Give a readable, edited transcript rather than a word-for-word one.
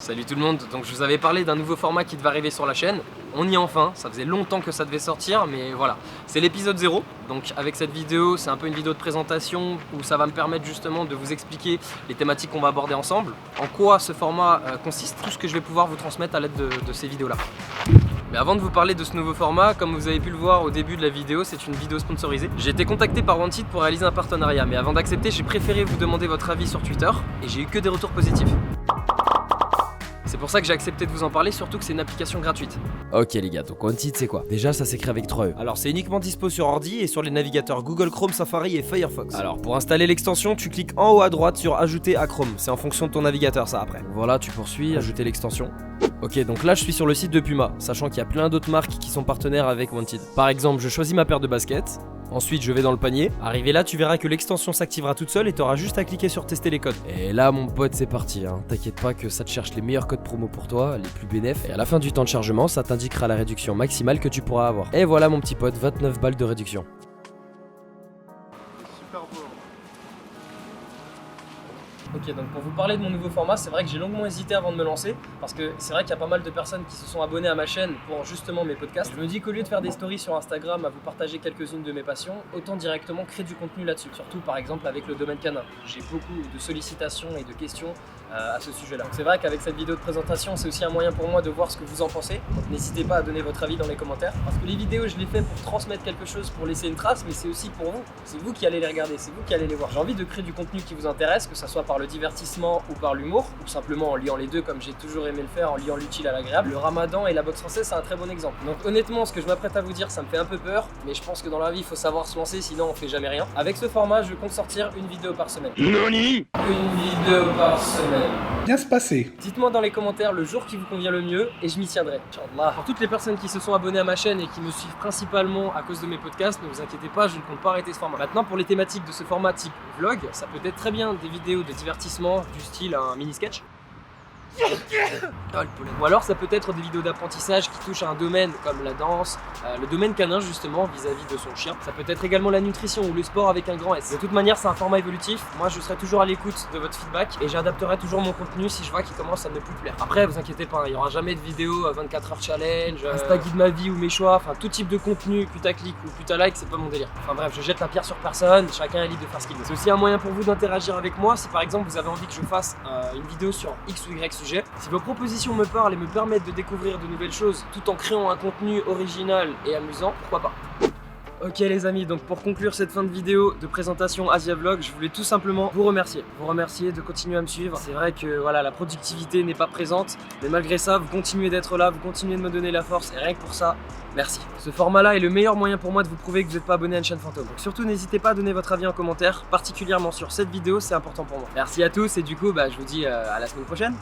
Salut tout le monde, donc je vous avais parlé d'un nouveau format qui devait arriver sur la chaîne. On y est enfin, ça faisait longtemps que ça devait sortir, mais voilà. C'est l'épisode 0, donc avec cette vidéo, c'est un peu une vidéo de présentation où ça va me permettre justement de vous expliquer les thématiques qu'on va aborder ensemble, en quoi ce format consiste, tout ce que je vais pouvoir vous transmettre à l'aide de ces vidéos-là. Mais avant de vous parler de ce nouveau format, comme vous avez pu le voir au début de la vidéo, c'est une vidéo sponsorisée. J'ai été contacté par Wanted pour réaliser un partenariat, mais avant d'accepter, j'ai préféré vous demander votre avis sur Twitter, et j'ai eu que des retours positifs. C'est pour ça que j'ai accepté de vous en parler, surtout que c'est une application gratuite. Ok les gars, donc Wanted c'est quoi? Déjà ça s'écrit avec 3 E. Alors c'est uniquement dispo sur ordi et sur les navigateurs Google Chrome, Safari et Firefox. Alors pour installer l'extension, tu cliques en haut à droite sur ajouter à Chrome. C'est en fonction de ton navigateur ça après. Voilà, tu poursuis, ajouter l'extension. Ok, donc là je suis sur le site de Puma, sachant qu'il y a plein d'autres marques qui sont partenaires avec Wanted. Par exemple, je choisis ma paire de baskets. Ensuite je vais dans le panier, arrivé là tu verras que l'extension s'activera toute seule et tu auras juste à cliquer sur tester les codes. Et là mon pote c'est parti, hein. T'inquiète pas que ça te cherche les meilleurs codes promo pour toi, les plus bénéfiques. Et à la fin du temps de chargement ça t'indiquera la réduction maximale que tu pourras avoir. Et voilà mon petit pote, 29 balles de réduction. Super beau. Ok, donc pour vous parler de mon nouveau format, c'est vrai que j'ai longuement hésité avant de me lancer parce que c'est vrai qu'il y a pas mal de personnes qui se sont abonnées à ma chaîne pour justement mes podcasts. Je me dis qu'au lieu de faire des stories sur Instagram à vous partager quelques-unes de mes passions, autant directement créer du contenu là-dessus. Surtout par exemple avec le domaine canin. J'ai beaucoup de sollicitations et de questions à ce sujet-là. Donc c'est vrai qu'avec cette vidéo de présentation, c'est aussi un moyen pour moi de voir ce que vous en pensez. Donc n'hésitez pas à donner votre avis dans les commentaires. Parce que les vidéos, je les fais pour transmettre quelque chose, pour laisser une trace, mais c'est aussi pour vous. C'est vous qui allez les regarder, c'est vous qui allez les voir. J'ai envie de créer du contenu qui vous intéresse, que ça soit par le divertissement ou par l'humour, ou simplement en liant les deux comme j'ai toujours aimé le faire, en liant l'utile à l'agréable. Le ramadan et la boxe française, c'est un très bon exemple. Donc honnêtement, ce que je m'apprête à vous dire, ça me fait un peu peur, mais je pense que dans la vie, il faut savoir se lancer, sinon on fait jamais rien. Avec ce format, je compte sortir une vidéo par semaine. Nani? Une vidéo par semaine. Bien se passer. Dites-moi dans les commentaires le jour qui vous convient le mieux et je m'y tiendrai. Inch'Allah. Pour toutes les personnes qui se sont abonnées à ma chaîne et qui me suivent principalement à cause de mes podcasts, ne vous inquiétez pas, je ne compte pas arrêter ce format. Maintenant, pour les thématiques de ce format type vlog, ça peut être très bien des vidéos de divertissement du style un mini sketch. Ou alors ça peut être des vidéos d'apprentissage qui touchent à un domaine comme la danse, le domaine canin justement vis-à-vis de son chien. Ça peut être également la nutrition ou le sport avec un grand S. De toute manière c'est un format évolutif, moi je serai toujours à l'écoute de votre feedback et j'adapterai toujours mon contenu si je vois qu'il commence à ne plus plaire. Après vous inquiétez pas, il n'y aura jamais de vidéo 24 heures challenge, Insta guide ma vie ou mes choix, enfin tout type de contenu putaclic ou putalike c'est pas mon délire. Enfin bref, je jette la pierre sur personne, chacun est libre de faire ce qu'il veut. C'est aussi un moyen pour vous d'interagir avec moi si par exemple vous avez envie que je fasse une vidéo sur X ou Y sujet. Si vos propositions me parlent et me permettent de découvrir de nouvelles choses tout en créant un contenu original et amusant, pourquoi pas. Ok les amis, donc pour conclure cette fin de vidéo de présentation Asia Vlog, je voulais tout simplement vous remercier de continuer à me suivre. C'est vrai que voilà, la productivité n'est pas présente, mais malgré ça, vous continuez d'être là, vous continuez de me donner la force et rien que pour ça, merci. Ce format-là est le meilleur moyen pour moi de vous prouver que vous n'êtes pas abonné à une chaîne fantôme. Donc surtout n'hésitez pas à donner votre avis en commentaire, particulièrement sur cette vidéo, c'est important pour moi. Merci à tous et du coup, je vous dis à la semaine prochaine.